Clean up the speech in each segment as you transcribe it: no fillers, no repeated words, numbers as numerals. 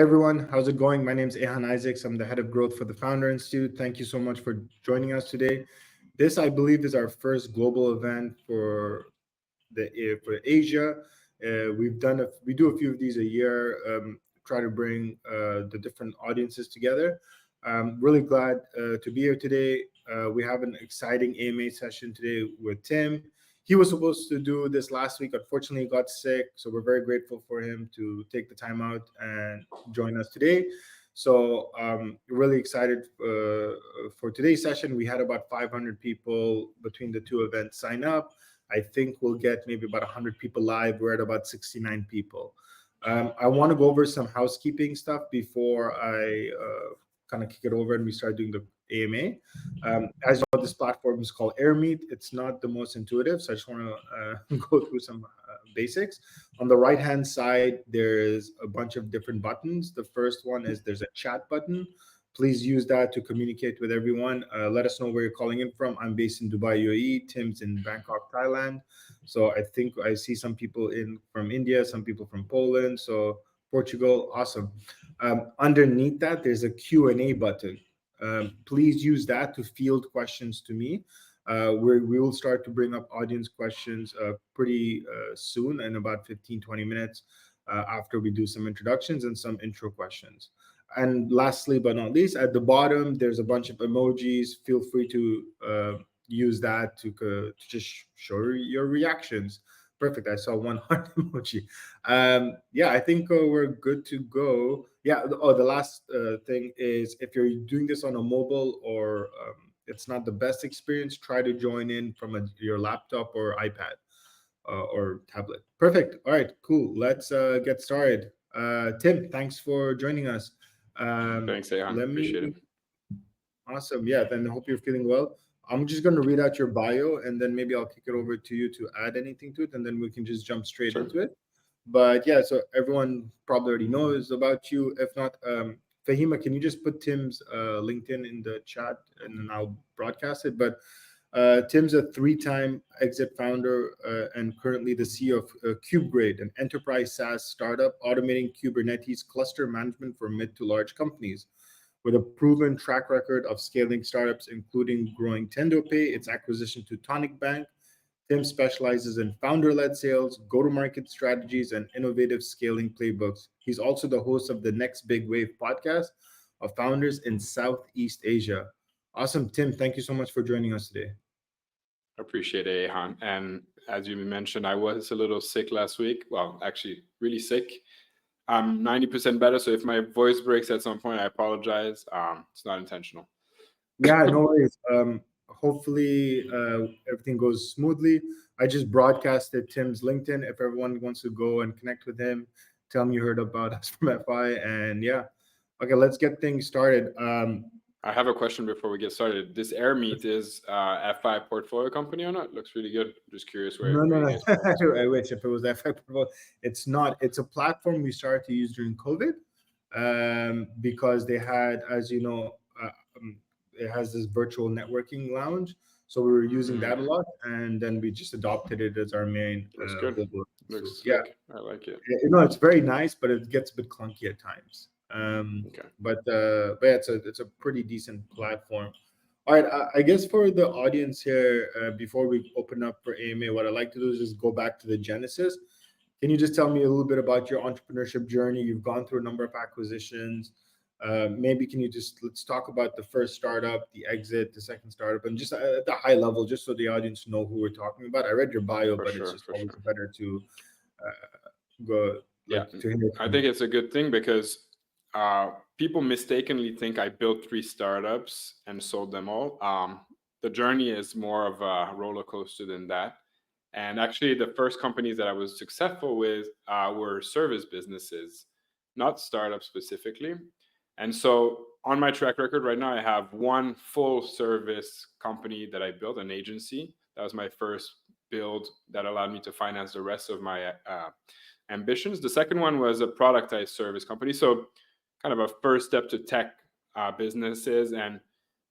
Everyone, how's it going? My name is Ehan Isaacs. I'm the head of growth for the Founder Institute. Thank you so much for joining us today. This, I believe, is our first global event for Asia. We do a few of these a year. Try to bring the different audiences together. I'm really glad to be here today. We have an exciting AMA session today with Tim. He was supposed to do this last week. Unfortunately, he got sick. So we're very grateful for him to take the time out and join us today. So really excited for today's session. We had about 500 people between the two events sign up. I think we'll get maybe about 100 people live. We're at about 69 people. I want to go over some housekeeping stuff before I kind of kick it over and we start doing the AMA. As you know, this platform is called AirMeet. It's not the most intuitive, so I just want to go through some basics. On the right-hand side, there's a bunch of different buttons. The first one is there's a chat button. Please use that to communicate with everyone. Let us know where you're calling in from. I'm based in Dubai, UAE. Tim's in Bangkok, Thailand. So I think I see some people from India, some people from Poland. So Portugal, awesome. Underneath that, there's a Q&A button. Please use that to field questions to me. We will start to bring up audience questions pretty soon in about 15-20 minutes after we do some introductions and some intro questions. And lastly, but not least, at the bottom, there's a bunch of emojis. Feel free to use that to just show your reactions. Perfect. I saw one heart emoji. Yeah, I think we're good to go. Yeah. Oh, the last thing is if you're doing this on a mobile or it's not the best experience, try to join in from your laptop or iPad or tablet. Perfect. All right, cool. Let's get started. Tim, thanks for joining us. Thanks, Ehan. Appreciate it. Awesome. Yeah, then I hope you're feeling well. I'm just going to read out your bio and then maybe I'll kick it over to you to add anything to it and then we can just jump straight into it. But yeah, so everyone probably already knows about you. If not, Fahima, can you just put Tim's LinkedIn in the chat and then I'll broadcast it. But Tim's a 3-time exit founder and currently the CEO of Kubegrade, an enterprise SaaS startup automating Kubernetes cluster management for mid to large companies. With a proven track record of scaling startups, including growing TendoPay, its acquisition to Tonik Bank, Tim specializes in founder-led sales, go-to-market strategies, and innovative scaling playbooks. He's also the host of the Next Big Wave podcast of founders in Southeast Asia. Awesome, Tim. Thank you so much for joining us today. Appreciate it, Ehan. And as you mentioned, I was a little sick last week. Well, actually, really sick. I'm 90% better, so if my voice breaks at some point, I apologize. It's not intentional. Yeah, no worries. Hopefully everything goes smoothly. I just broadcasted Tim's LinkedIn. If everyone wants to go and connect with him, tell him you heard about us from FI. And yeah, okay, let's get things started. I have a question before we get started. This AirMeet is FI portfolio company or not? Looks really good. Just curious where. No. I wish if it was FI portfolio. It's not. It's a platform we started to use during COVID because they had, as you know, it has this virtual networking lounge. So we were using that a lot, and then we just adopted it as our main. That's good. Looks yeah, slick. I like it. It's very nice, but it gets a bit clunky at times. But yeah, it's a pretty decent platform. All right, I guess for the audience here, before we open up for AMA, what I'd like to do is just go back to the genesis. Can you just tell me a little bit about your entrepreneurship journey? You've gone through a number of acquisitions. Maybe can you let's talk about the first startup, the exit, the second startup, and just at the high level, just so the audience know who we're talking about. I read your bio, but it's just always better to go. Yeah, I think it's a good thing because people mistakenly think I built 3 startups and sold them all. The journey is more of a roller coaster than that. And actually, the first companies that I was successful with were service businesses, not startups specifically. And so on my track record right now, I have 1 full service company that I built, an agency. That was my first build that allowed me to finance the rest of my ambitions. The second one was a productized service company. So kind of a first step to tech businesses and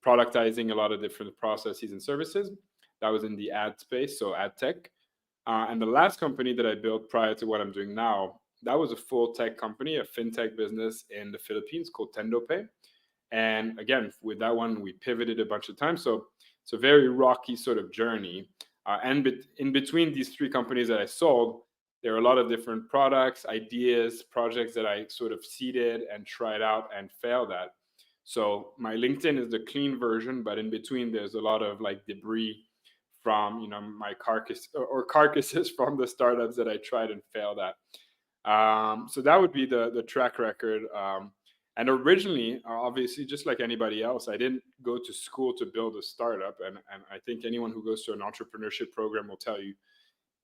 productizing a lot of different processes and services. That was in the ad space, so ad tech. And the last company that I built prior to what I'm doing now that was a full tech company, a fintech business in the Philippines called TendoPay. And again, with that one, we pivoted a bunch of times. So it's a very rocky sort of journey. And in between these three companies that I sold, there are a lot of different products, ideas, projects that I sort of seeded and tried out and failed at. So my LinkedIn is the clean version, but in between there's a lot of like debris from, you know, my carcasses from the startups that I tried and failed at. So that would be the track record. And originally, obviously, just like anybody else, I didn't go to school to build a startup. And I think anyone who goes to an entrepreneurship program will tell you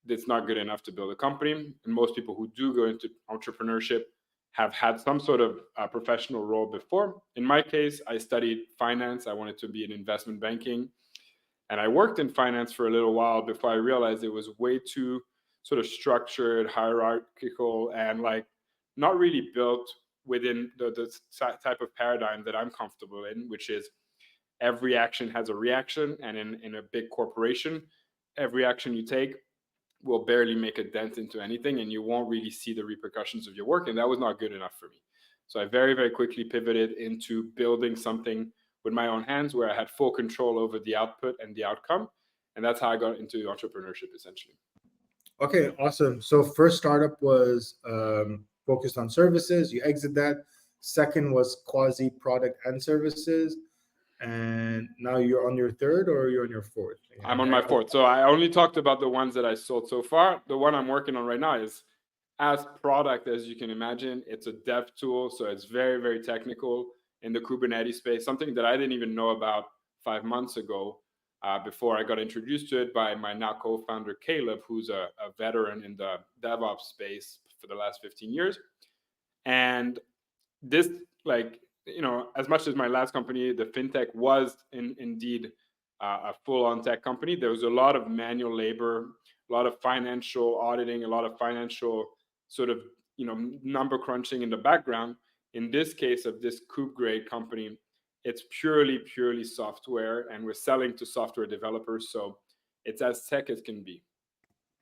it's not good enough to build a company. And most people who do go into entrepreneurship have had some sort of professional role before. In my case, I studied finance. I wanted to be in investment banking. And I worked in finance for a little while before I realized it was way too sort of structured, hierarchical, and like not really built within the type of paradigm that I'm comfortable in, which is every action has a reaction. And in a big corporation, every action you take will barely make a dent into anything, and you won't really see the repercussions of your work. And that was not good enough for me. So I very, very quickly pivoted into building something with my own hands where I had full control over the output and the outcome. And that's how I got into entrepreneurship, essentially. Okay, awesome. So first startup was focused on services. You exit that. Second was quasi product and services. And now you're on your third or you're on your fourth? I'm on my fourth. So I only talked about the ones that I sold so far. The one I'm working on right now is as product, as you can imagine. It's a dev tool. So it's very, very technical in the Kubernetes space, something that I didn't even know about 5 months ago before I got introduced to it by my now co-founder, Caleb, who's a veteran in the DevOps space for the last 15 years. And this, like, you know, as much as my last company, the fintech, was indeed a full-on tech company, there was a lot of manual labor, a lot of financial auditing, a lot of financial sort of, you know, number crunching in the background. In this case of this Kubegrade company, it's purely software, and we're selling to software developers. So it's as tech as can be.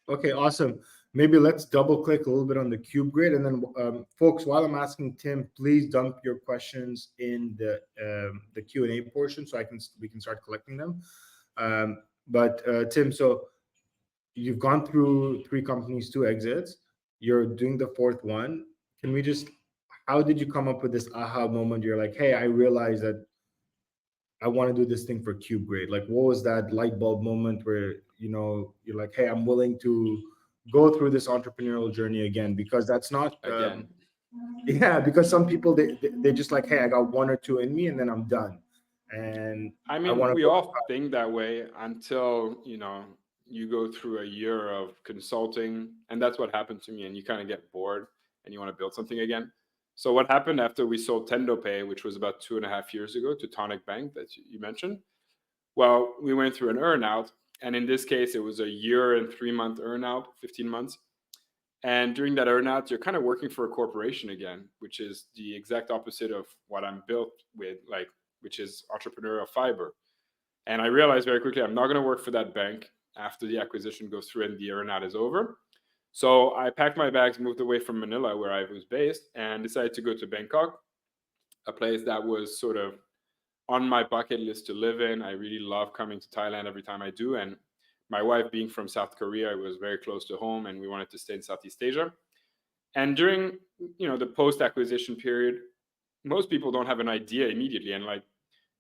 Okay, awesome. Maybe let's double click a little bit on the Kubegrade, and then folks, while I'm asking Tim, please dump your questions in the Q&A portion so we can start collecting them. But Tim, so you've gone through 3 companies, 2 exits. You're doing the 4th one. How did you come up with this aha moment? You're like, hey, I realized that I want to do this thing for Kubegrade. Like, what was that light bulb moment where, you know, you're like, hey, I'm willing to go through this entrepreneurial journey again? Because that's not Again. Yeah, because some people they're just like, hey, I got 1 or 2 in me and then I'm done. And I mean, we all think that way until, you know, you go through a year of consulting, and that's what happened to me, and you kind of get bored and you want to build something again. So what happened after we sold TendoPay, which was about 2.5 years ago, to Tonik Bank that you mentioned? Well, we went through an earnout, and in this case, it was a year and 3-month earnout, 15 months. And during that earnout, you're kind of working for a corporation again, which is the exact opposite of what I'm built with, like, which is entrepreneurial fiber. And I realized very quickly I'm not going to work for that bank after the acquisition goes through and the earnout is over. So I packed my bags, moved away from Manila, where I was based, and decided to go to Bangkok, a place that was sort of on my bucket list to live in. I really love coming to Thailand every time I do. And my wife being from South Korea, it was very close to home, and we wanted to stay in Southeast Asia. And during, you know, the post-acquisition period, most people don't have an idea immediately. And like,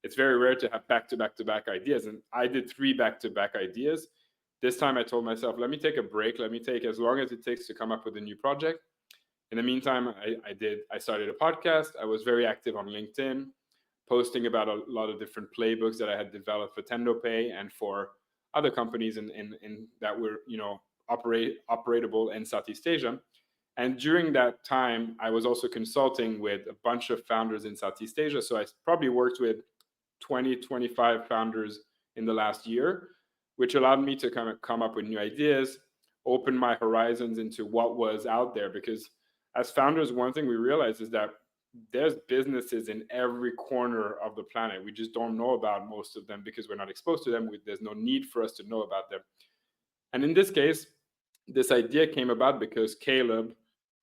it's very rare to have back-to-back-to-back ideas. And I did 3 back-to-back ideas. This time I told myself, let me take a break. Let me take as long as it takes to come up with a new project. In the meantime, I started a podcast. I was very active on LinkedIn, posting about a lot of different playbooks that I had developed for TendoPay and for other companies in that were, you know, operatable in Southeast Asia. And during that time, I was also consulting with a bunch of founders in Southeast Asia. So I probably worked with 25 founders in the last year, which allowed me to kind of come up with new ideas, open my horizons into what was out there. Because as founders, one thing we realized is that there's businesses in every corner of the planet. We just don't know about most of them because we're not exposed to them. There's no need for us to know about them. And in this case, this idea came about because Caleb,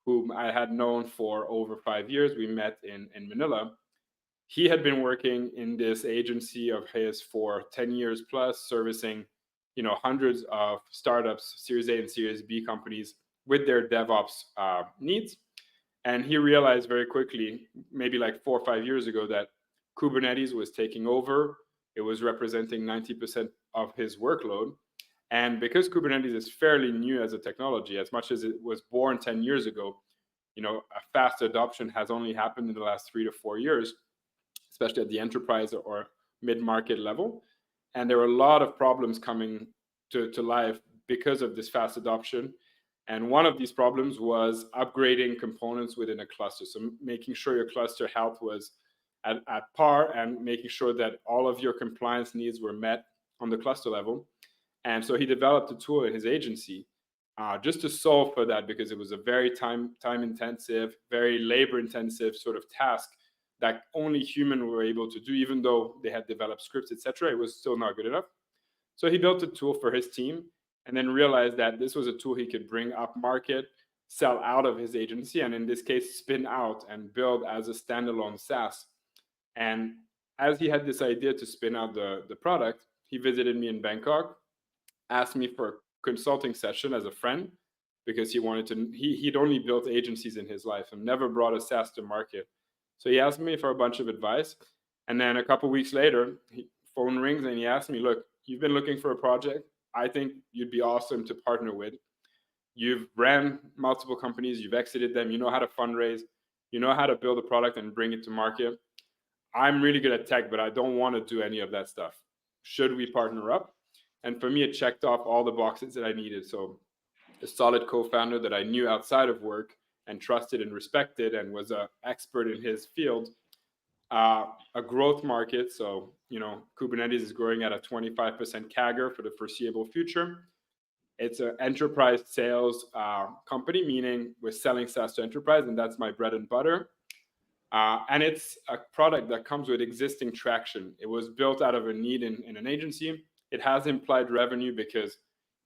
whom I had known for over 5 years. We met in Manila. He had been working in this agency of his for 10 years plus, servicing, hundreds of startups, Series A and Series B companies with their DevOps needs. And he realized very quickly, maybe like 4 or 5 years ago, that Kubernetes was taking over. It was representing 90% of his workload. And because Kubernetes is fairly new as a technology, as much as it was born 10 years ago, a fast adoption has only happened in the last 3 to 4 years, especially at the enterprise or mid-market level. And there were a lot of problems coming to life because of this fast adoption. And one of these problems was upgrading components within a cluster. So making sure your cluster health was at par and making sure that all of your compliance needs were met on the cluster level. And so he developed a tool in his agency just to solve for that, because it was a very time intensive, very labor intensive sort of task that only humans were able to do. Even though they had developed scripts, etc., it was still not good enough. So he built a tool for his team, and then realized that this was a tool he could bring up market, sell out of his agency, and in this case, spin out and build as a standalone SaaS. And as he had this idea to spin out the product, he visited me in Bangkok, asked me for a consulting session as a friend, because he wanted to, he'd only built agencies in his life and never brought a SaaS to market. So he asked me for a bunch of advice. And then a couple of weeks later, phone rings and he asked me, look, you've been looking for a project I think you'd be awesome to partner with. You've ran multiple companies, you've exited them, you know how to fundraise, you know how to build a product and bring it to market. I'm really good at tech, but I don't want to do any of that stuff. Should we partner up? And for me, it checked off all the boxes that I needed. So a solid co-founder that I knew outside of work and trusted and respected and was an expert in his field. A growth market. So, Kubernetes is growing at a 25% CAGR for the foreseeable future. It's an enterprise sales company, meaning we're selling SaaS to enterprise, and that's my bread and butter. And it's a product that comes with existing traction. It was built out of a need in an agency. It has implied revenue because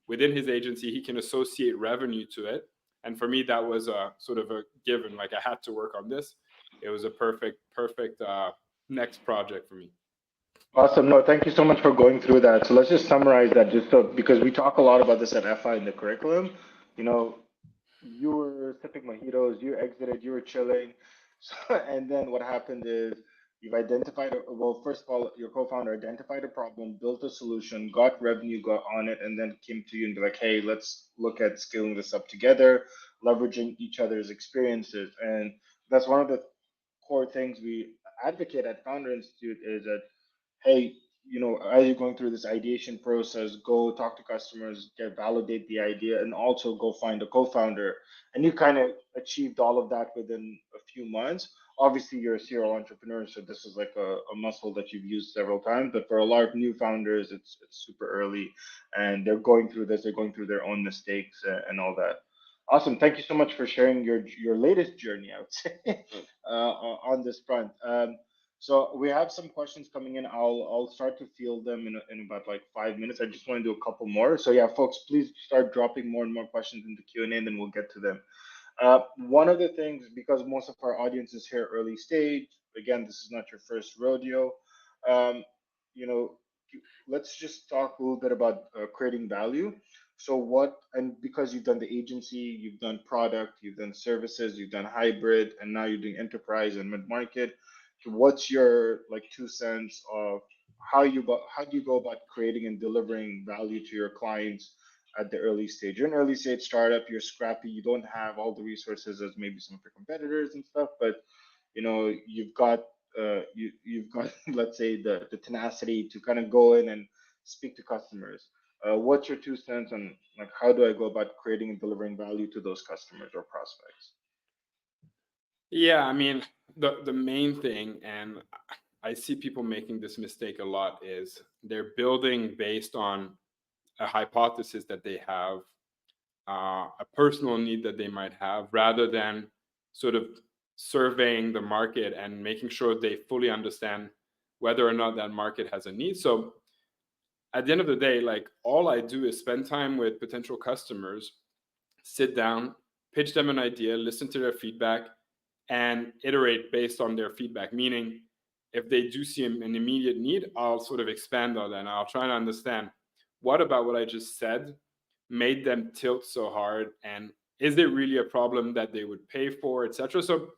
within his agency, he can associate revenue to it. And for me, that was a sort of a given. Like, I had to work on this. It was a perfect next project for me. Awesome. No, thank you so much for going through that. So let's just summarize that, because we talk a lot about this at FI in the curriculum. You were sipping mojitos, you exited, you were chilling. So, and then what happened is you've identified, first of all, your co-founder identified a problem, built a solution, got revenue, got on it, and then came to you and be like, hey, let's look at scaling this up together, leveraging each other's experiences. And that's one of the core things we advocate at Founder Institute is that, hey, as you're going through this ideation process, go talk to customers, validate the idea, and also go find a co-founder. And you kind of achieved all of that within a few months. Obviously, you're a serial entrepreneur, so this is like a muscle that you've used several times. But for a lot of new founders, it's super early, and they're going through this. They're going through their own mistakes and all that. Awesome. Thank you so much for sharing your latest journey, I would say, on this front. So we have some questions coming in. I'll start to field them in about like 5 minutes. I just want to do a couple more. So yeah, folks, please start dropping more and more questions in the Q&A, and then we'll get to them. One of the things, because most of our audience is here early stage, again, this is not your first rodeo. Let's just talk a little bit about creating value. So and because you've done the agency, you've done product, you've done services, you've done hybrid, and now you're doing enterprise and mid-market. What's your 2 cents of how do you go about creating and delivering value to your clients at the early stage? You're an early stage startup, you're scrappy, you don't have all the resources as maybe some of your competitors and stuff, but you've got let's say the tenacity to kind of go in and speak to customers. What's your 2 cents on how do I go about creating and delivering value to those customers or prospects? Yeah, I mean, the main thing, and I see people making this mistake a lot, is they're building based on a hypothesis that they have, a personal need that they might have, rather than sort of surveying the market and making sure they fully understand whether or not that market has a need. So at the end of the day, all I do is spend time with potential customers, sit down, pitch them an idea, listen to their feedback, and iterate based on their feedback. Meaning, if they do see an immediate need, I'll sort of expand on that. And I'll try to understand what about what I just said made them tilt so hard, and is it really a problem that they would pay for, etc. So,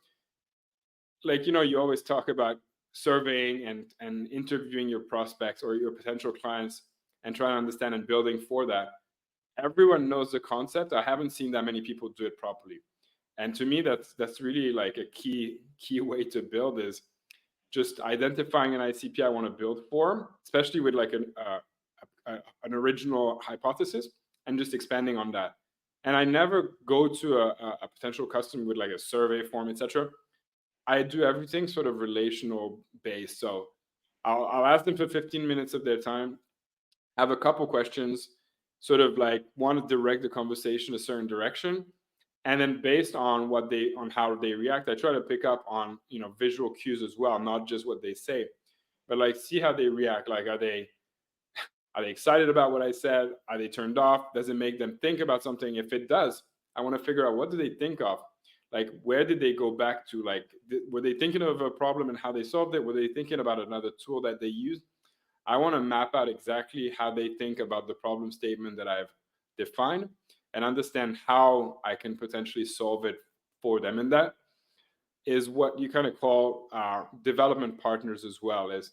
like, you always talk about surveying and interviewing your prospects or your potential clients and trying to understand and building for that. Everyone knows the concept. I haven't seen that many people do it properly. And to me, that's really like a key way to build, is just identifying an ICP I want to build for, especially with like an original hypothesis, and just expanding on that. And I never go to a potential customer with like a survey form, etc. I do everything sort of relational based. So I'll ask them for 15 minutes of their time, have a couple questions, sort of like want to direct the conversation a certain direction. And then based on how they react, I try to pick up on, visual cues as well, not just what they say, but like see how they react. Like, are they excited about what I said? Are they turned off? Does it make them think about something? If it does, I want to figure out, what do they think of? Like, where did they go back to? Like, were they thinking of a problem and how they solved it? Were they thinking about another tool that they used? I want to map out exactly how they think about the problem statement that I've defined, and understand how I can potentially solve it for them. And that is what you kind of call development partners as well. Is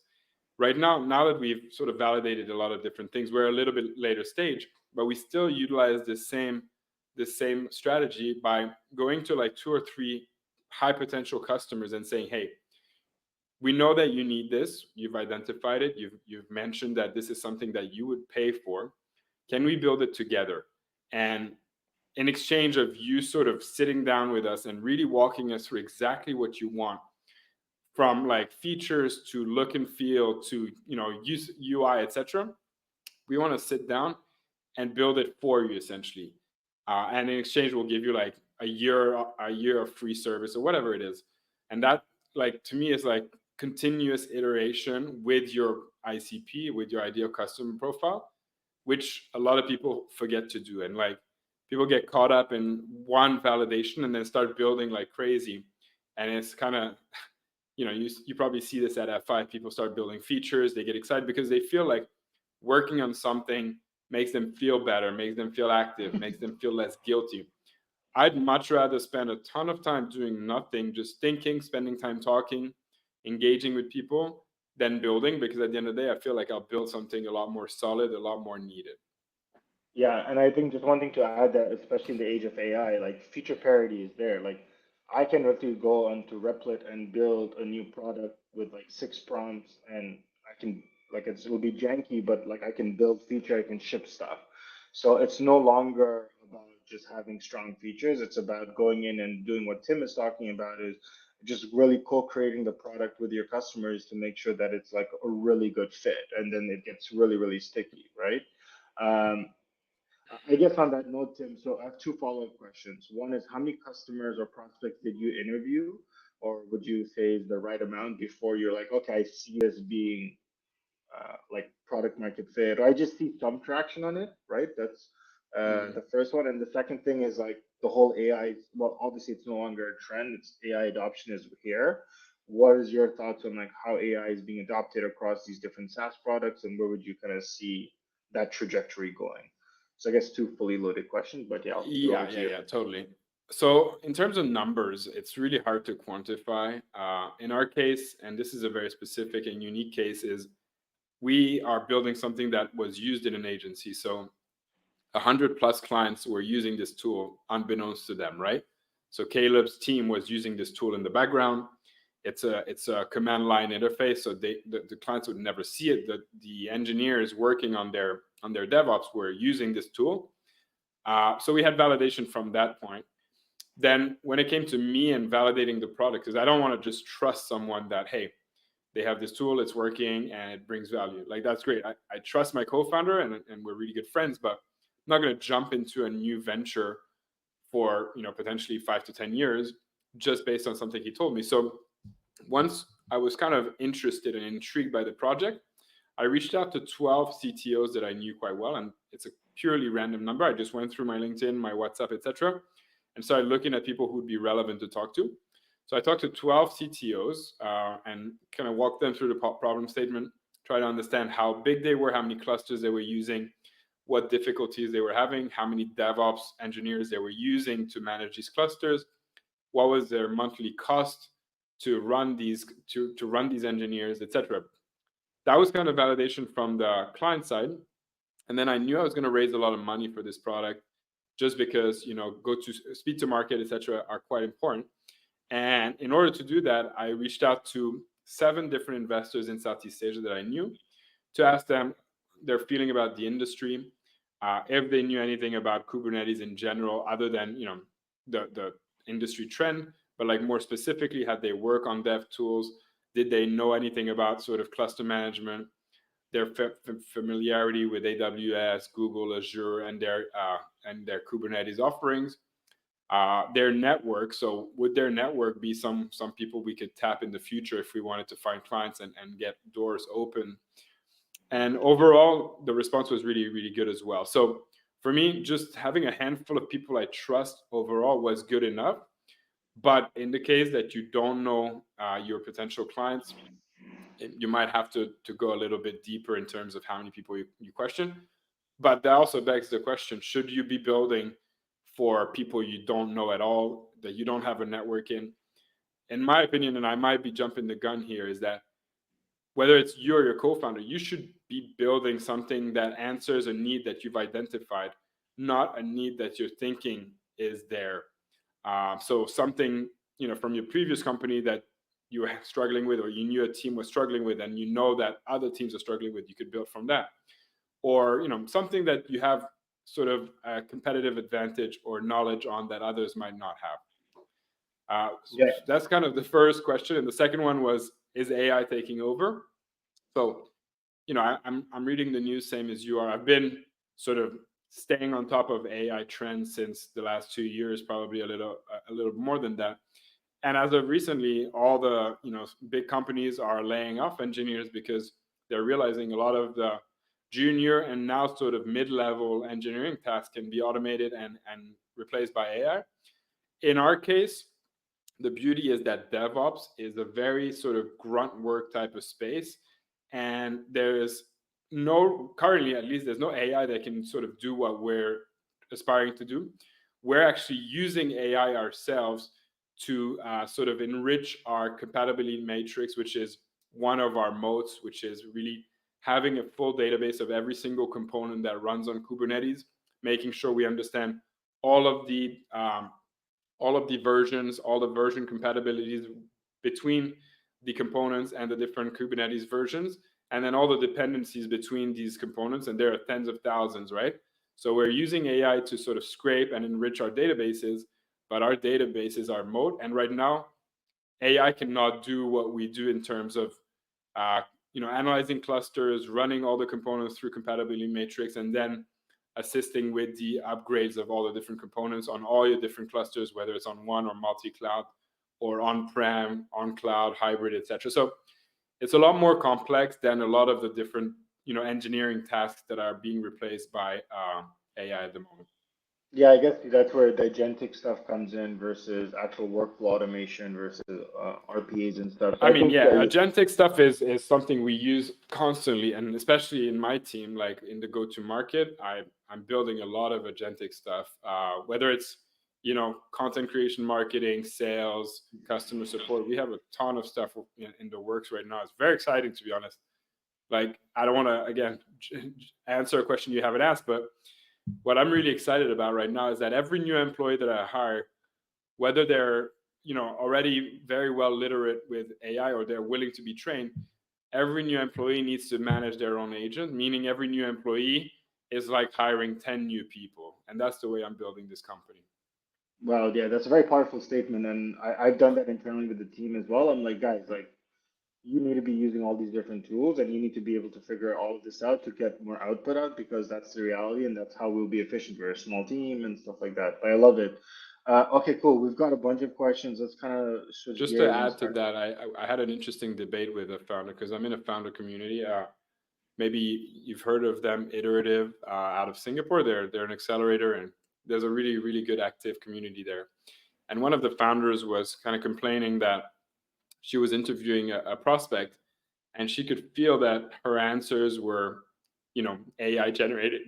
right now that we've sort of validated a lot of different things, we're a little bit later stage, but we still utilize the same strategy by going to like 2 or 3 high potential customers and saying, hey, we know that you need this. You've identified it. You've mentioned that this is something that you would pay for. Can we build it together? And in exchange of you sort of sitting down with us and really walking us through exactly what you want, from like features to look and feel to use UI, etc. We want to sit down and build it for you essentially, and in exchange we'll give you like a year of free service or whatever it is. And that, like, to me is like continuous iteration with your ICP, with your ideal customer profile, which a lot of people forget to do. And like, people get caught up in one validation and then start building like crazy. And it's kind of, you probably see this at F5. People start building features. They get excited because they feel like working on something makes them feel better, makes them feel active, makes them feel less guilty. I'd much rather spend a ton of time doing nothing, just thinking, spending time talking, engaging with people, than building, because at the end of the day, I feel like I'll build something a lot more solid, a lot more needed. Yeah, and I think just one thing to add, that especially in the age of AI, like feature parity is there. Like I can literally go onto Replit and build a new product with like 6 prompts, and I can, like, it'll be janky, but like I can build feature, I can ship stuff. So it's no longer about just having strong features. It's about going in and doing what Tim is talking about, is just really co-creating the product with your customers to make sure that it's like a really good fit, and then it gets really, really sticky, right? Um, I guess on that note, Tim, so I have 2 follow-up questions. One is, how many customers or prospects did you interview, or would you say is the right amount before you're like, okay, I see this being like product market fit, or I just see some traction on it, right? That's the first one. And the second thing is like the whole AI. Well, obviously it's no longer a trend. It's AI adoption is here. What is your thoughts on like how AI is being adopted across these different SaaS products, and where would you kind of see that trajectory going? So I guess 2 fully loaded questions, but yeah, I'll kick it over to you. Yeah, totally. So in terms of numbers, it's really hard to quantify. In our case, and this is a very specific and unique case, is we are building something that was used in an agency. So 100+ clients were using this tool unbeknownst to them, right? So Caleb's team was using this tool in the background. It's a command line interface, so the clients would never see it. The engineers working on their DevOps were using this tool. So we had validation from that point. Then when it came to me and validating the product, because I don't want to just trust someone that, hey, they have this tool, it's working, and it brings value. Like, that's great. I trust my co-founder, and we're really good friends, but I'm not going to jump into a new venture for potentially 5 to 10 years just based on something he told me. So once I was kind of interested and intrigued by the project, I reached out to 12 CTOs that I knew quite well, and it's a purely random number. I just went through my LinkedIn, my WhatsApp, etc., and started looking at people who would be relevant to talk to. So I talked to 12 CTOs and kind of walked them through the problem statement, try to understand how big they were, how many clusters they were using, what difficulties they were having, how many DevOps engineers they were using to manage these clusters, what was their monthly cost to run these run these engineers, etc. That was kind of validation from the client side. And then I knew I was going to raise a lot of money for this product, just because, you know, go to speed to market, etc., are quite important. And in order to do that, I reached out to 7 different investors in Southeast Asia that I knew to ask them their feeling about the industry, if they knew anything about Kubernetes in general, other than, you know, the industry trend, but like more specifically, had they work on dev tools? Did they know anything about sort of cluster management, their familiarity with AWS, Google, Azure, and their Kubernetes offerings, their network. So would their network be some people we could tap in the future if we wanted to find clients and get doors open? And overall, the response was really, really good as well. So for me, just having a handful of people I trust overall was good enough. But in the case that you don't know your potential clients, you might have to go a little bit deeper in terms of how many people you question. But that also begs the question, should you be building for people you don't know at all, that you don't have a network in? In my opinion, and I might be jumping the gun here, is that whether it's you or your co-founder, you should be building something that answers a need that you've identified, not a need that you're thinking is there. So something, you know, from your previous company that you were struggling with, or you knew a team was struggling with, and you know that other teams are struggling with, you could build from that. Or, you know, something that you have sort of a competitive advantage or knowledge on that others might not have. That's kind of the first question. And the second one was, is AI taking over? So, you know, I'm reading the news same as you are. I've been sort of staying on top of AI trends since the last 2 years, probably a little more than that. And as of recently, all the, you know, big companies are laying off engineers because they're realizing a lot of the junior and now sort of mid-level engineering tasks can be automated and replaced by AI. In our case, the beauty is that DevOps is a very sort of grunt work type of space. And there's no, currently at least, there's no AI that can sort of do what we're aspiring to do. We're actually using AI ourselves to sort of enrich our compatibility matrix, which is one of our moats, which is really having a full database of every single component that runs on Kubernetes, making sure we understand all of the versions, all the version compatibilities between the components and the different Kubernetes versions, and then all the dependencies between these components, and there are tens of thousands, right? So we're using AI to sort of scrape and enrich our databases, but our databases are moat. And right now, AI cannot do what we do in terms of you know, analyzing clusters, running all the components through compatibility matrix, and then assisting with the upgrades of all the different components on all your different clusters, whether it's on one or multi-cloud or on-prem, on-cloud, hybrid, etc. So it's a lot more complex than a lot of the different, you know, engineering tasks that are being replaced by AI at the moment. Yeah, I guess that's where the agentic stuff comes in versus actual workflow automation versus RPAs and stuff. So I mean, yeah, agentic stuff is something we use constantly, and especially in my team, like in the go-to-market, I'm building a lot of agentic stuff, whether it's, you know, content creation, marketing, sales, customer support. We have a ton of stuff in the works right now. It's very exciting, to be honest. Like, I don't want to, again, answer a question you haven't asked, but what I'm really excited about right now is that every new employee that I hire, whether they're, you know, already very well literate with AI or they're willing to be trained, every new employee needs to manage their own agent, meaning every new employee is like hiring 10 new people. And that's the way I'm building this company. Well, yeah, that's a very powerful statement. And I've done that internally with the team as well. I'm like, guys, like, you need to be using all these different tools and you need to be able to figure all of this out to get more output out, because that's the reality and that's how we'll be efficient. We're a small team and stuff like that. But I love it. Okay, cool. We've got a bunch of questions. Let's kind of switch just gears to add to start. that. I had an interesting debate with a founder, because I'm in a founder community. Maybe you've heard of them, Iterative, out of Singapore. They're an accelerator, and there's a really, really good active community there. And one of the founders was kind of complaining that she was interviewing a prospect, and she could feel that her answers were, AI generated,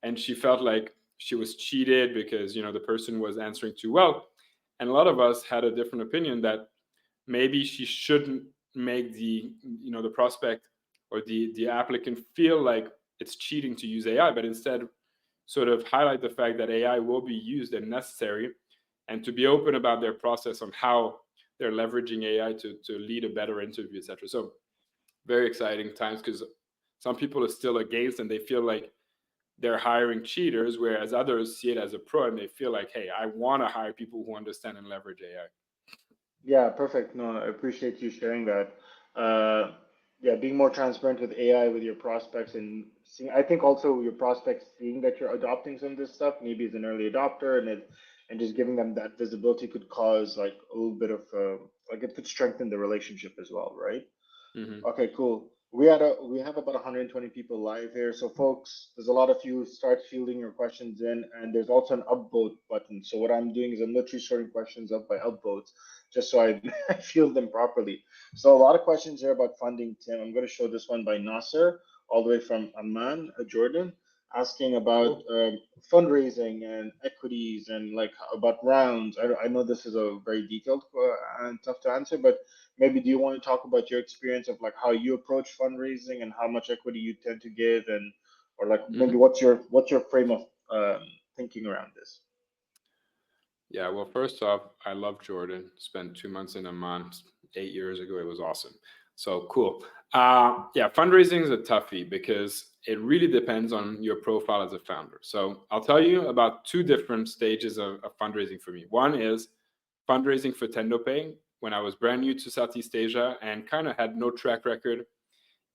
and she felt like she was cheated because the person was answering too well. And a lot of us had a different opinion that maybe she shouldn't make the prospect or the applicant feel like it's cheating to use AI, but instead sort of highlight the fact that AI will be used and necessary, and to be open about their process on how they're leveraging AI to lead a better interview, etc. So very exciting times, because some people are still against and they feel like they're hiring cheaters, whereas others see it as a pro and they feel like, hey, I want to hire people who understand and leverage AI. Yeah, perfect. No, I appreciate you sharing that. Yeah, being more transparent with AI with your prospects and seeing, I think also your prospects seeing that you're adopting some of this stuff, maybe as an early adopter, and just giving them that visibility could cause like a little bit of like it could strengthen the relationship as well, right? Mm-hmm. Okay, cool. We have about 120 people live here. So folks, there's a lot of you. Start fielding your questions in, and there's also an upvote button. So what I'm doing is I'm literally sorting questions up by upvotes, just so I, I field them properly. So a lot of questions here about funding, Tim. I'm going to show this one by Nasser, all the way from Amman, Jordan, asking about fundraising and equities and like about rounds. I know this is a very detailed and tough to answer, but maybe do you want to talk about your experience of like how you approach fundraising and how much equity you tend to give, and or like maybe what's your frame of thinking around this? Yeah, well, first off, I love Jordan. Spent 2 months in Amman 8 years ago. It was awesome. So cool. Yeah, fundraising is a toughie because it really depends on your profile as a founder. So I'll tell you about two different stages of fundraising for me. One is fundraising for TendoPay when I was brand new to Southeast Asia and kind of had no track record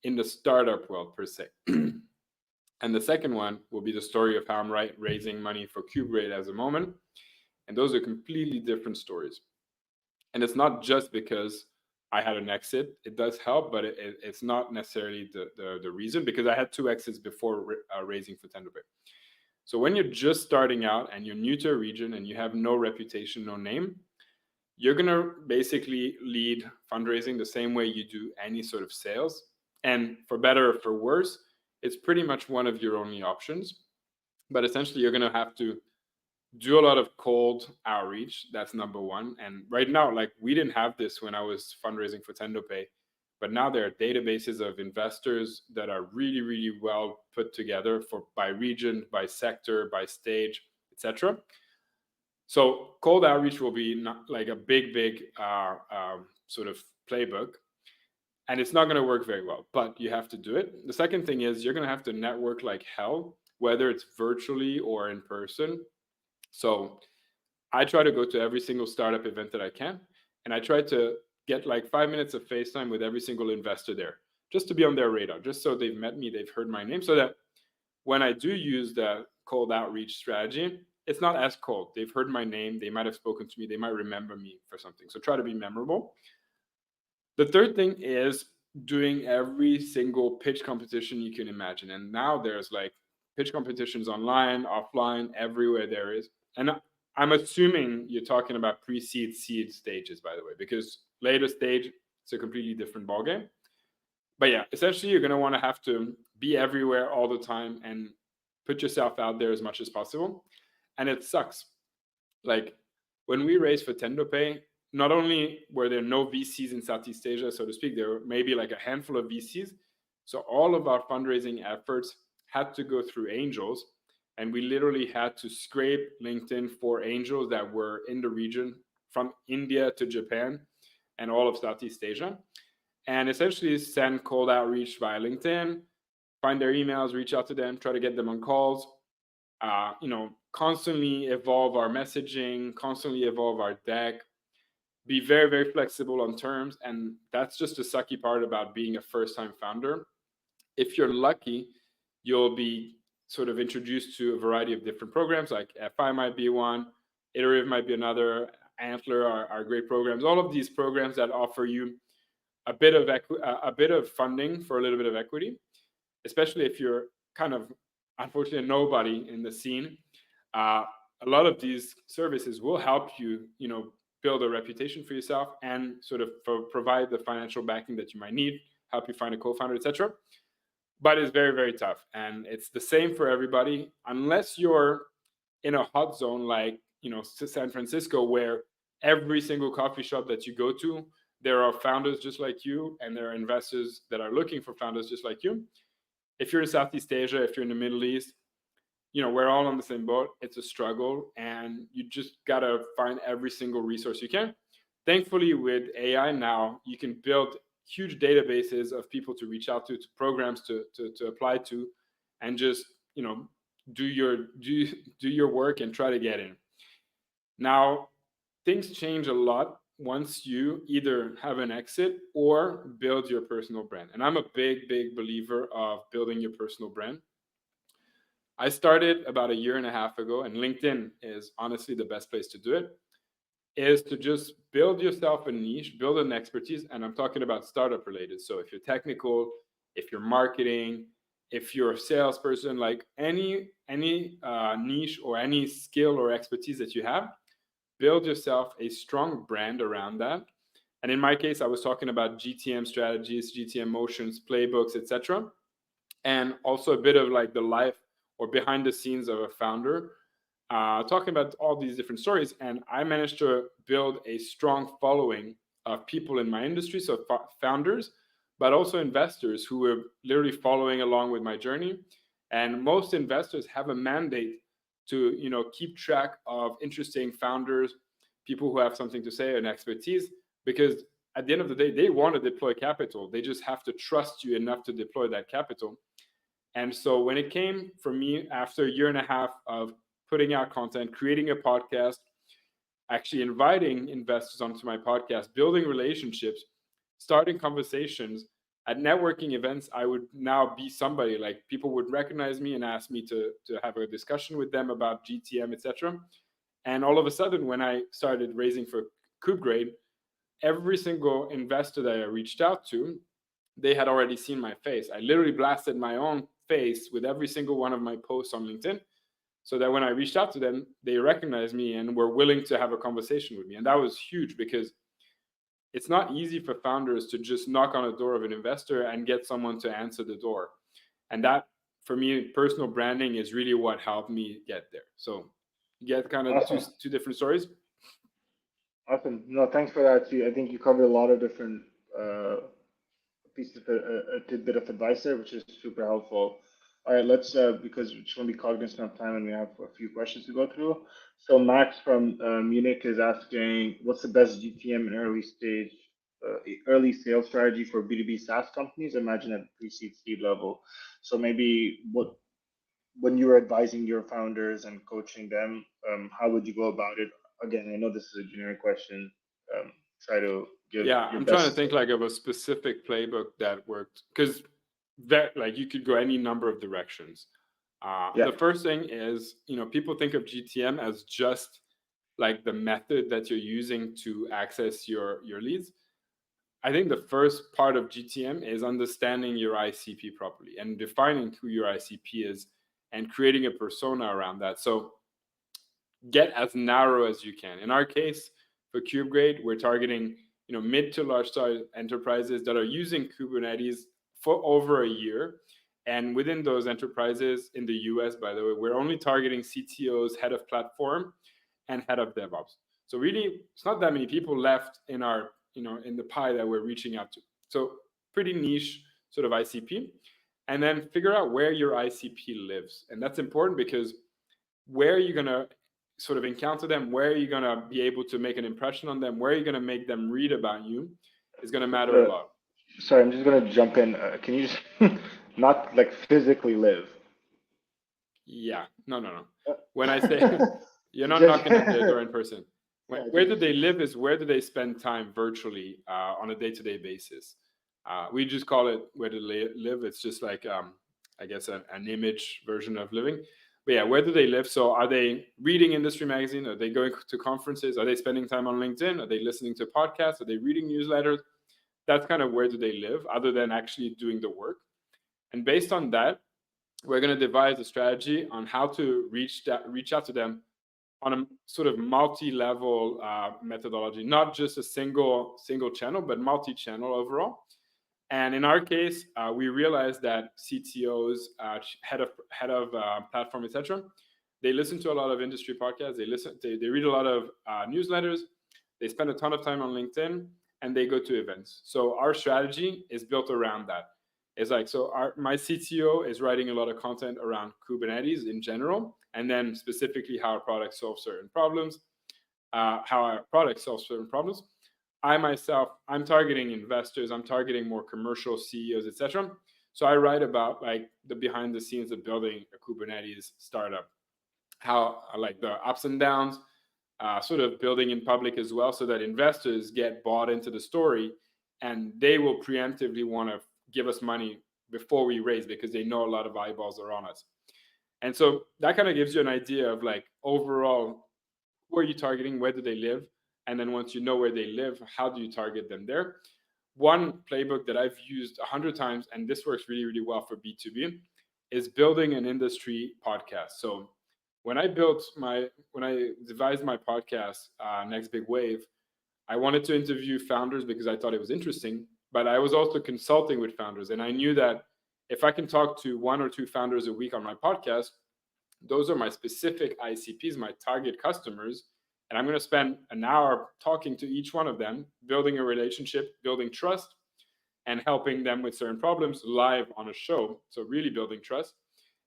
in the startup world per se. And the second one will be the story of how I'm raising money for Kubegrade as a moment. And those are completely different stories. And it's not just because I had an exit. It does help, but it's not necessarily the reason, because I had 2 exits before raising for TendoPay. So when you're just starting out and you're new to a region and you have no reputation, no name, you're going to basically lead fundraising the same way you do any sort of sales. And for better or for worse, it's pretty much one of your only options. But essentially, you're going to have to do a lot of cold outreach. That's number one. And right now, like, we didn't have this when I was fundraising for TendoPay, but now there are databases of investors that are really, really well put together by region, by sector, by stage, etc. So cold outreach will be not like a big sort of playbook, and it's not going to work very well, but you have to do it. The second thing is you're going to have to network like hell, whether it's virtually or in person. So I try to go to every single startup event that I can, and I try to get like 5 minutes of FaceTime with every single investor there, just to be on their radar, just so they've met me, they've heard my name, so that when I do use the cold outreach strategy, it's not as cold. They've heard my name, they might have spoken to me, they might remember me for something. So try to be memorable. The third thing is doing every single pitch competition you can imagine. And now there's like pitch competitions online, offline, everywhere there is. And I'm assuming you're talking about pre-seed, seed stages, by the way, because later stage, it's a completely different ballgame. But yeah, essentially, you're going to want to have to be everywhere all the time and put yourself out there as much as possible. And it sucks. Like when we raised for TendoPay, not only were there no VCs in Southeast Asia, so to speak, there were maybe like a handful of VCs. So all of our fundraising efforts had to go through angels. And we literally had to scrape LinkedIn for angels that were in the region from India to Japan and all of Southeast Asia. And essentially send cold outreach via LinkedIn, find their emails, reach out to them, try to get them on calls, constantly evolve our messaging, constantly evolve our deck, be very, very flexible on terms. And that's just the sucky part about being a first-time founder. If you're lucky, you'll be sort of introduced to a variety of different programs, like FI might be one, Iterative might be another, Antler are great programs. All of these programs that offer you a bit of funding for a little bit of equity, especially if you're kind of, unfortunately, nobody in the scene. a lot of these services will help you, build a reputation for yourself and sort of provide the financial backing that you might need, help you find a co-founder, etc. But it's very, very tough. And it's the same for everybody, unless you're in a hot zone like, San Francisco, where every single coffee shop that you go to, there are founders just like you, and there are investors that are looking for founders just like you. If you're in Southeast Asia, if you're in the Middle East, we're all on the same boat. It's a struggle, and you just got to find every single resource you can. Thankfully, with AI now, you can build huge databases of people to reach out to programs to apply to, and just, do your work and try to get in. Now, things change a lot once you either have an exit or build your personal brand. And I'm a big, big believer of building your personal brand. I started about a year and a half ago, and LinkedIn is honestly the best place to do it, is to just build yourself a niche, build an expertise. And I'm talking about startup related. So if you're technical, if you're marketing, if you're a salesperson, like any niche or any skill or expertise that you have, build yourself a strong brand around that. And in my case, I was talking about GTM strategies, GTM motions, playbooks, etc. And also a bit of like the life or behind the scenes of a founder, talking about all these different stories. And I managed to build a strong following of people in my industry, so founders, but also investors who were literally following along with my journey. And most investors have a mandate to, keep track of interesting founders, people who have something to say and expertise, because at the end of the day, they want to deploy capital. They just have to trust you enough to deploy that capital. And so when it came for me after a year and a half of putting out content, creating a podcast, actually inviting investors onto my podcast, building relationships, starting conversations at networking events, I would now be somebody. Like, people would recognize me and ask me to have a discussion with them about GTM, etc. And all of a sudden, when I started raising for Kubegrade, every single investor that I reached out to, they had already seen my face. I literally blasted my own face with every single one of my posts on LinkedIn, so that when I reached out to them, they recognized me and were willing to have a conversation with me. And that was huge, because it's not easy for founders to just knock on the door of an investor and get someone to answer the door. And that, for me, personal branding is really what helped me get there. So you get kind of Awesome. two different stories. Awesome. No, thanks for that. I think you covered a lot of different pieces of a tidbit of advice there, which is super helpful. All right, let's because we just want to be cognizant of time and we have a few questions to go through. So Max from Munich is asking, what's the best GTM and early sales strategy for B2B SaaS companies? Imagine at pre-seed seed level. So maybe when you were advising your founders and coaching them, how would you go about it? Again, I know this is a generic question. Try to give I'm trying to think like of a specific playbook that worked, because that, like, you could go any number of directions. The first thing is, people think of GTM as just like the method that you're using to access your leads. I think the first part of GTM is understanding your ICP properly and defining who your ICP is and creating a persona around that. So get as narrow as you can. In our case, for Kubegrade, we're targeting, mid to large size enterprises that are using Kubernetes for over a year. And within those enterprises in the US, by the way, we're only targeting CTOs, head of platform, and head of DevOps. So really, it's not that many people left in our, in the pie that we're reaching out to. So pretty niche sort of ICP. And then figure out where your ICP lives. And that's important, because where are you going to sort of encounter them, where are you going to be able to make an impression on them, where are you going to make them read about you, is going to matter a lot. Sorry, I'm just going to jump in. Can you just not like physically live? Yeah, no. When I say you're not knocking on their door in person, where do they live is where do they spend time virtually on a day-to-day basis. We just call it where do they live. It's just like, I guess, an image version of living. But yeah, where do they live? So are they reading industry magazine? Are they going to conferences? Are they spending time on LinkedIn? Are they listening to podcasts? Are they reading newsletters? That's kind of where do they live, other than actually doing the work. And based on that, we're going to devise a strategy on how to reach out to them on a sort of multi-level methodology, not just a single channel, but multi-channel overall. And in our case, we realized that CTOs, head of platform, etc., they listen to a lot of industry podcasts. They read a lot of newsletters. They spend a ton of time on LinkedIn, and they go to events. So our strategy is built around that. It's like, so my CTO is writing a lot of content around Kubernetes in general, and then specifically how our product solves certain problems, I myself, I'm targeting investors, I'm targeting more commercial CEOs, etc. So I write about like the behind the scenes of building a Kubernetes startup, how like the ups and downs, sort of building in public as well, so that investors get bought into the story and they will preemptively want to give us money before we raise because they know a lot of eyeballs are on us. And so that kind of gives you an idea of like overall, who are you targeting, where do they live? And then once you know where they live, how do you target them there? One playbook that I've used 100 times, and this works really, really well for B2B, is building an industry podcast. So when I devised my podcast, Next Big Wave, I wanted to interview founders because I thought it was interesting, but I was also consulting with founders. And I knew that if I can talk to 1 or 2 founders a week on my podcast, those are my specific ICPs, my target customers. And I'm going to spend an hour talking to each one of them, building a relationship, building trust, and helping them with certain problems live on a show. So really building trust.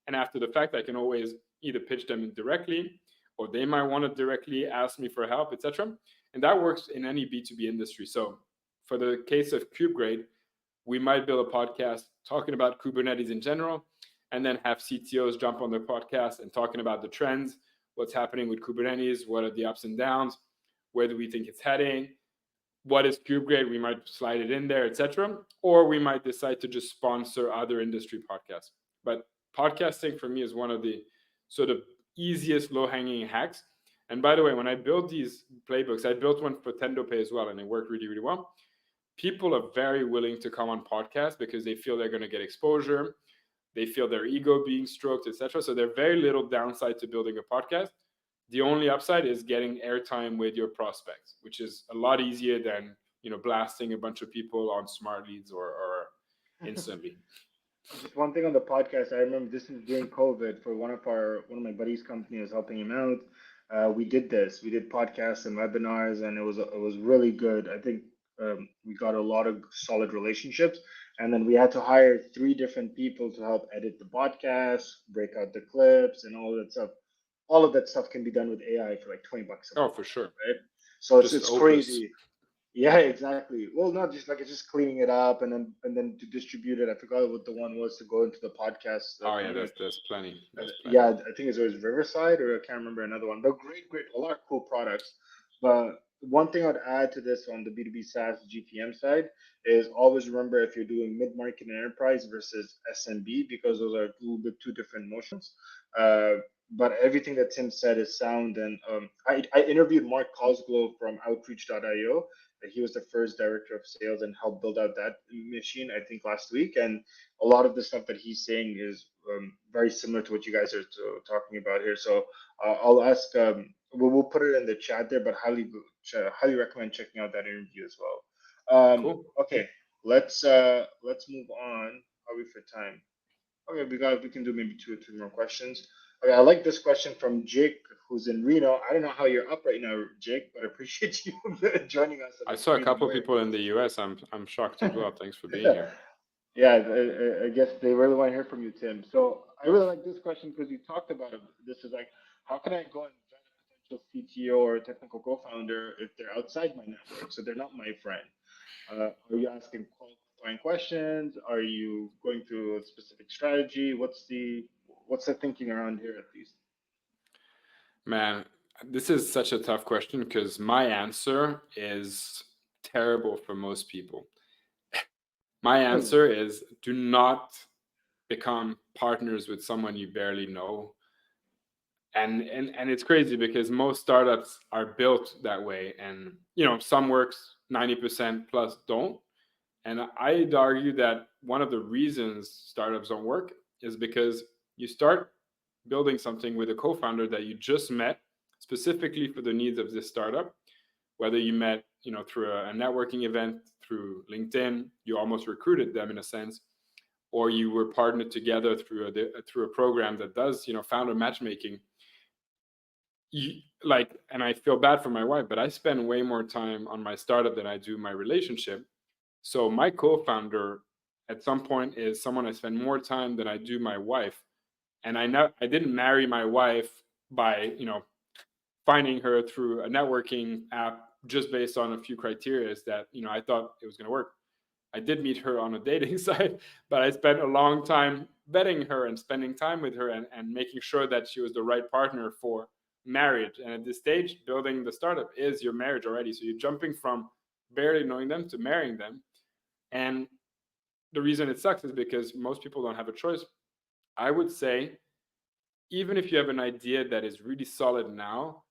And after the fact, I can always either pitch them directly, or they might want to directly ask me for help, etc. And that works in any B2B industry. So for the case of Kubegrade, we might build a podcast talking about Kubernetes in general, and then have CTOs jump on their podcast and talking about the trends, what's happening with Kubernetes, what are the ups and downs, where do we think it's heading, what is Kubegrade, we might slide it in there, etc. Or we might decide to just sponsor other industry podcasts. But podcasting for me is one of the sort of easiest low-hanging hacks. And by the way, when I build these playbooks, I built one for TendoPay as well, and it worked really, really well. People are very willing to come on podcasts because they feel they're going to get exposure. They feel their ego being stroked, etc. So there's very little downside to building a podcast. The only upside is getting airtime with your prospects, which is a lot easier than blasting a bunch of people on smart leads or instantly. Just one thing on the podcast, I remember this is during COVID for one of my buddies' company. I was helping him out. We did podcasts and webinars, and it was really good. I think we got a lot of solid relationships, and then we had to hire 3 different people to help edit the podcast, break out the clips, and all that stuff. All of that stuff can be done with AI for like $20 a month. Oh, for sure. Right? So it's Opus. crazy. Yeah, exactly. Well, not just like it's just cleaning it up and then to distribute it. I forgot what the one was to go into the podcast. Oh yeah, there's plenty. Yeah, I think it was Riverside, or I can't remember another one. But great, a lot of cool products. But one thing I'd add to this on the B2B SaaS GTM side is always remember if you're doing mid-market and enterprise versus SMB, because those are a little bit 2 different motions. But everything that Tim said is sound. And I interviewed Mark Cosgrove from Outreach.io. He was the first director of sales and helped build out that machine, I think, last week. And a lot of the stuff that he's saying is very similar to what you guys are talking about here. So I'll ask, we'll put it in the chat there, but highly recommend checking out that interview as well. Cool. Okay, let's move on. How are we for time? Okay, we can do maybe 2 or 3 more questions. Okay, I like this question from Jake, who's in Reno. I don't know how you're up right now, Jake, but I appreciate you joining us. I saw a couple of people in the US. I'm shocked as well. Thanks for being here. Yeah, I guess they really want to hear from you, Tim. So I really like this question because you talked about it. This is like, how can I go and vet a potential CTO or a technical co-founder if they're outside my network, so they're not my friend? Are you asking qualifying questions? Are you going through a specific strategy? What's the thinking around here, at least? Man, this is such a tough question because my answer is terrible for most people. My answer is do not become partners with someone you barely know. And it's crazy because most startups are built that way. And, some works 90% plus don't. And I'd argue that one of the reasons startups don't work is because you start building something with a co-founder that you just met specifically for the needs of this startup. Whether you met, through a networking event, through LinkedIn, you almost recruited them in a sense, or you were partnered together through a program that does, founder matchmaking. And I feel bad for my wife, but I spend way more time on my startup than I do my relationship. So my co-founder at some point is someone I spend more time than I do my wife. And I didn't marry my wife by, finding her through a networking app just based on a few criteria that, I thought it was going to work. I did meet her on a dating site, but I spent a long time vetting her and spending time with her and making sure that she was the right partner for marriage. And at this stage, building the startup is your marriage already. So you're jumping from barely knowing them to marrying them. And the reason it sucks is because most people don't have a choice. I would say, even if you have an idea that is really solid now,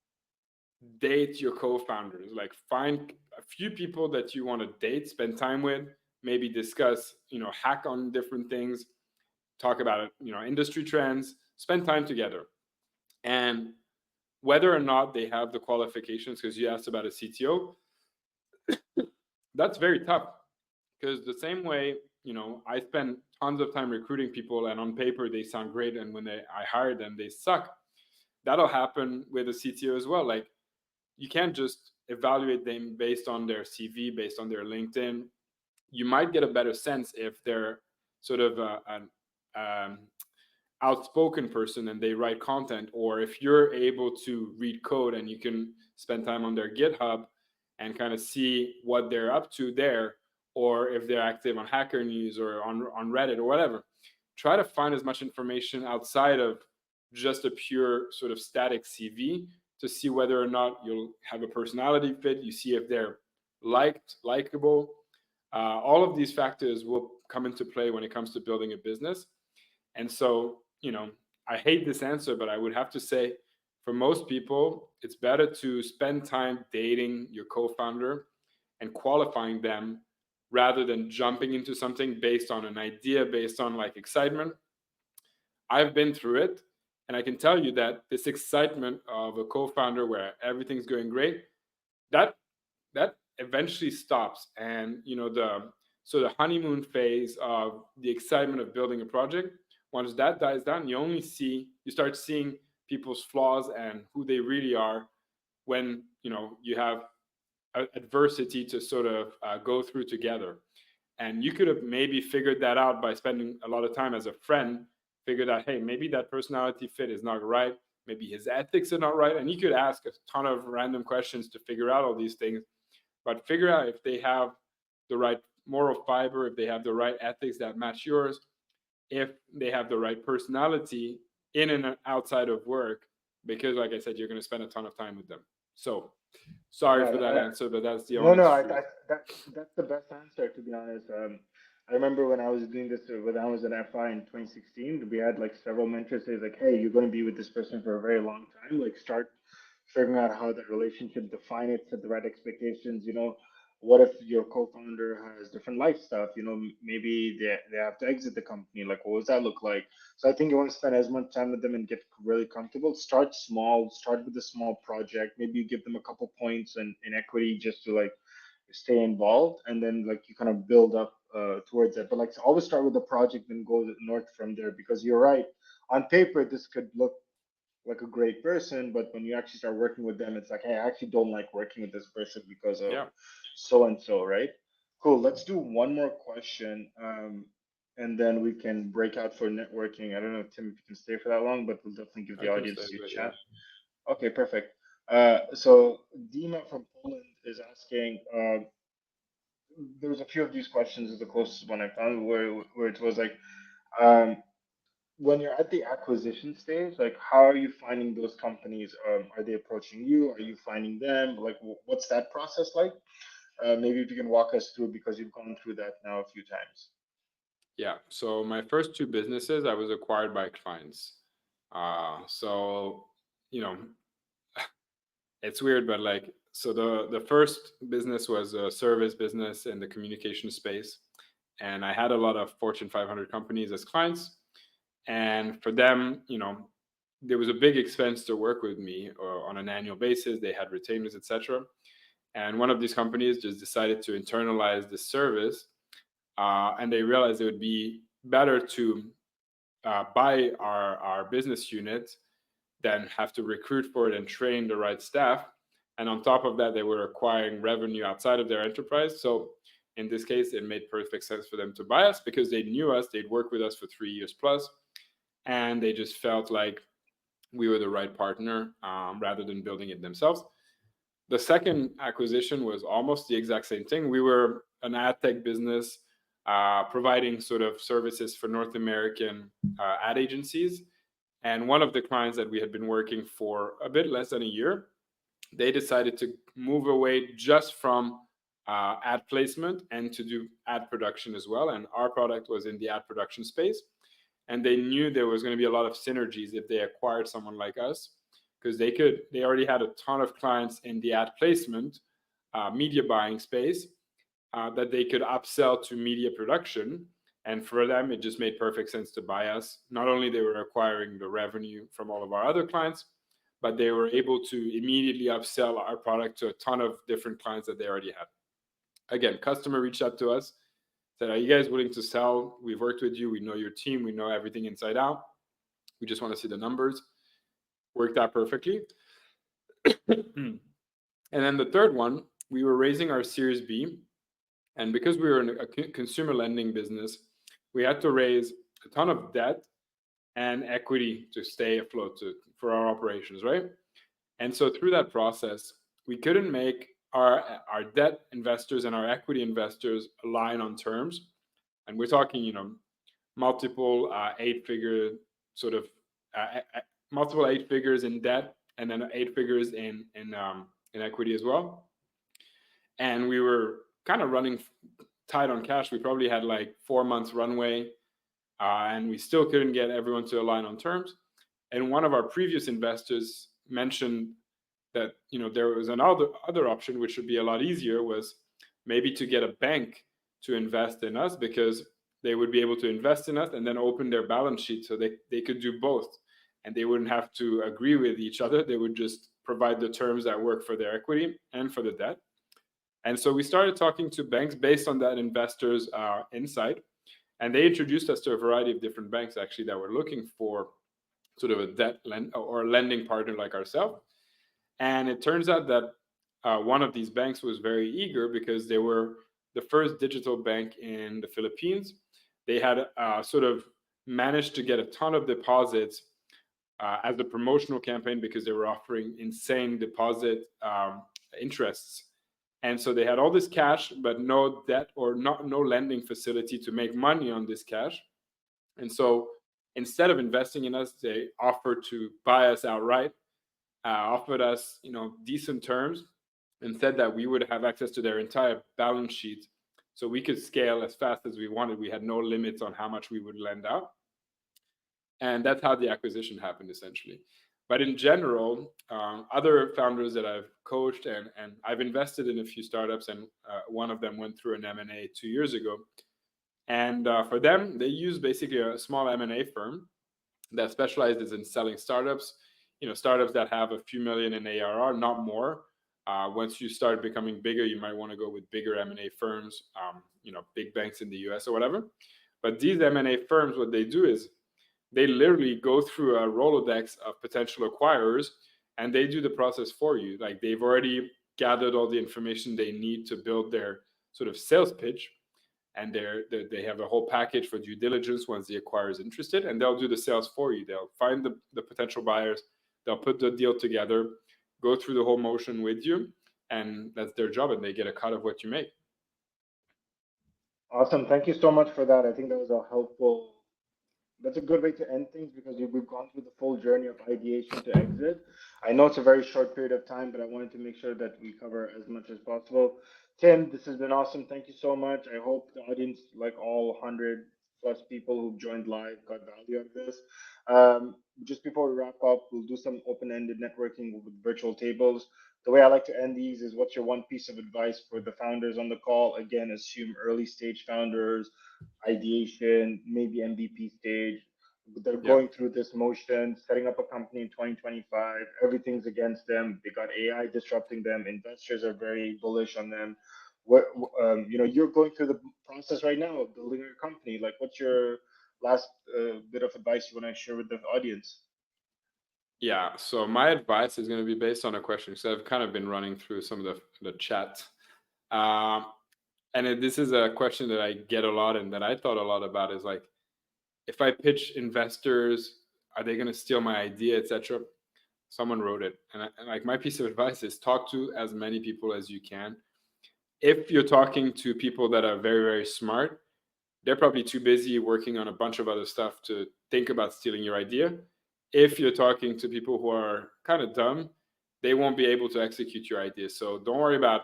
date your co-founders. Like, find a few people that you want to date, spend time with, maybe discuss, hack on different things, talk about, industry trends, spend time together. And whether or not they have the qualifications, because you asked about a CTO, that's very tough. Because the same way, I spend tons of time recruiting people, and on paper they sound great, and when I hire them, they suck. That'll happen with a CTO as well. Like, you can't just evaluate them based on their CV, based on their LinkedIn. You might get a better sense if they're sort of an outspoken person and they write content, or if you're able to read code and you can spend time on their GitHub and kind of see what they're up to there, or if they're active on Hacker News or on Reddit or whatever. Try to find as much information outside of just a pure sort of static CV to see whether or not you'll have a personality fit. You see if they're likable. All of these factors will come into play when it comes to building a business. And so, I hate this answer, but I would have to say, for most people, it's better to spend time dating your co-founder and qualifying them rather than jumping into something based on an idea, based on like excitement. I've been through it, and I can tell you that this excitement of a co-founder where everything's going great, that eventually stops. And the honeymoon phase of the excitement of building a project, once that dies down, you start seeing people's flaws and who they really are when you have adversity to sort of go through together. And you could have maybe figured that out by spending a lot of time as a friend, figured out, hey, maybe that personality fit is not right, maybe his ethics are not right, and you could ask a ton of random questions to figure out all these things. But figure out if they have the right moral fiber, if they have the right ethics that match yours, if they have the right personality in and outside of work, because like I said, you're going to spend a ton of time with them. So sorry for that answer, but that's the honest truth. That's the best answer, to be honest. I remember when I was doing this, when I was an FI in 2016, we had like several mentors say like, hey, you're going to be with this person for a very long time. Like, start figuring out how that relationship, define it, set the right expectations. What if your co-founder has different life stuff? Maybe they have to exit the company. Like, what does that look like? So I think you want to spend as much time with them and get really comfortable. Start small. Start with a small project. Maybe you give them a couple points in equity just to like stay involved, and then like you kind of build up towards it. But like, always start with the project and go north from there, because you're right. On paper, this could look like a great person, but when you actually start working with them, it's like, hey, I actually don't like working with this person because of so and so, right? Cool. Let's do one more question, and then we can break out for networking. I don't know, Tim, if you can stay for that long, but we'll definitely give the audience a chat. Yeah. Okay, perfect. So Dima from Poland is asking. There's a few of these questions. Is the closest one I found where it was like. When you're at the acquisition stage, like, how are you finding those companies? Are they approaching you? Are you finding them? Like, what's that process like? Maybe if you can walk us through, because you've gone through that now a few times. Yeah. So my first two businesses, I was acquired by clients. So, it's weird, but like, so the first business was a service business in the communication space. And I had a lot of Fortune 500 companies as clients. And for them, there was a big expense to work with me or on an annual basis. They had retainers, etc. And one of these companies just decided to internalize the service, and they realized it would be better to buy our business unit than have to recruit for it and train the right staff. And on top of that, they were acquiring revenue outside of their enterprise. So in this case, it made perfect sense for them to buy us because they knew us, they'd worked with us for 3 years plus, and they just felt like we were the right partner rather than building it themselves. The second acquisition was almost the exact same thing. We were an ad tech business providing sort of services for North American ad agencies. And one of the clients that we had been working for a bit less than a year, they decided to move away just from ad placement and to do ad production as well. And our product was in the ad production space. And they knew there was going to be a lot of synergies if they acquired someone like us, because they already had a ton of clients in the ad placement, media buying space that they could upsell to media production. And for them, it just made perfect sense to buy us. Not only they were acquiring the revenue from all of our other clients, but they were able to immediately upsell our product to a ton of different clients that they already had. Again, customer reached out to us, said, are you guys willing to sell? We've worked with you. We know your team. We know everything inside out. We just want to see the numbers. Worked out perfectly. And then the third one, we were raising our Series B. And because we were in a consumer lending business, we had to raise a ton of debt and equity to stay afloat for our operations, right? And so through that process, we couldn't make our debt investors and our equity investors align on terms. And we're talking, multiple 8-figure sort of multiple 8 figures in debt and then 8 figures in equity as well. And we were kind of running tight on cash. We probably had like 4 months runway, and we still couldn't get everyone to align on terms. And one of our previous investors mentioned that there was another option, which would be a lot easier, was maybe to get a bank to invest in us, because they would be able to invest in us and then open their balance sheet so they could do both, and they wouldn't have to agree with each other. They would just provide the terms that work for their equity and for the debt. And so we started talking to banks based on that investor's insight, and they introduced us to a variety of different banks actually that were looking for sort of a debt or a lending partner like ourselves. And it turns out that one of these banks was very eager because they were the first digital bank in the Philippines. They had sort of managed to get a ton of deposits as a promotional campaign because they were offering insane deposit interests. And so they had all this cash, but no debt or no lending facility to make money on this cash. And so instead of investing in us, they offered to buy us outright, offered us, decent terms, and said that we would have access to their entire balance sheet, so we could scale as fast as we wanted. We had no limits on how much we would lend out. And that's how the acquisition happened, essentially. But in general, other founders that I've coached, and I've invested in a few startups, and one of them went through an M&A 2 years ago. And for them, they use basically a small M&A firm that specializes in selling startups, startups that have a few million in ARR, not more. Once you start becoming bigger, you might want to go with bigger M&A firms, big banks in the US or whatever. But these M&A firms, what they do is they literally go through a Rolodex of potential acquirers, and they do the process for you. Like, they've already gathered all the information they need to build their sort of sales pitch, and they have a whole package for due diligence once the acquirer is interested, and they'll do the sales for you. They'll find the potential buyers, they'll put the deal together, go through the whole motion with you, and that's their job, and they get a cut of what you make. Awesome. Thank you so much for that. I think that was that's a good way to end things, because we've gone through the full journey of ideation to exit. I know it's a very short period of time, but I wanted to make sure that we cover as much as possible. Tim, this has been awesome. Thank you so much. I hope the audience, like all 100 plus people who've joined live, got value out of this. Just before we wrap up, we'll do some open-ended networking with virtual tables. The way I like to end these is, what's your one piece of advice for the founders on the call? Again, assume early stage founders, ideation, maybe MVP stage. they're going through this motion, setting up a company in 2025. Everything's against them. They got AI disrupting them. Investors are very bullish on them. What you're going through the process right now of building your company. Like, what's your last bit of advice you want to share with the audience? Yeah, so my advice is going to be based on a question. So I've kind of been running through some of the chat. This is a question that I get a lot and that I thought a lot about, is like, if I pitch investors, are they going to steal my idea, etc.? Someone wrote it. And like, my piece of advice is talk to as many people as you can. If you're talking to people that are very, very smart, they're probably too busy working on a bunch of other stuff to think about stealing your idea. If you're talking to people who are kind of dumb, they won't be able to execute your idea. So don't worry about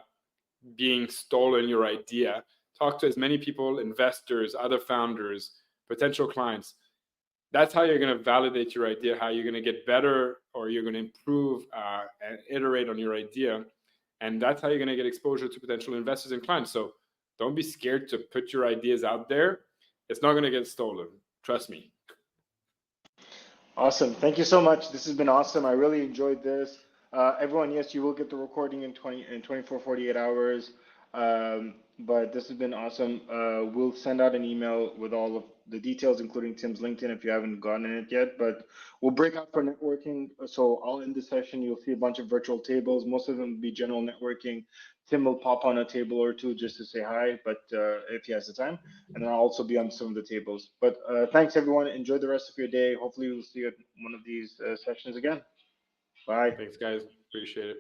being stolen your idea. Talk to as many people, investors, other founders, potential clients. That's how you're going to validate your idea, how you're going to get better, or you're going to improve and iterate on your idea. And that's how you're going to get exposure to potential investors and clients. So don't be scared to put your ideas out there. It's not going to get stolen. Trust me. Awesome. Thank you so much. This has been awesome. I really enjoyed this. Everyone, yes, you will get the recording in 24, 48 hours. But this has been awesome. We'll send out an email with all of the details, including Tim's LinkedIn if you haven't gotten it yet. But we'll break out for networking. So I'll end this session. You'll see a bunch of virtual tables. Most of them will be general networking. Tim will pop on a table or two just to say hi, but if he has the time. And then I'll also be on some of the tables. But thanks, everyone. Enjoy the rest of your day. Hopefully we'll see you at one of these sessions again. Bye. Thanks, guys. Appreciate it.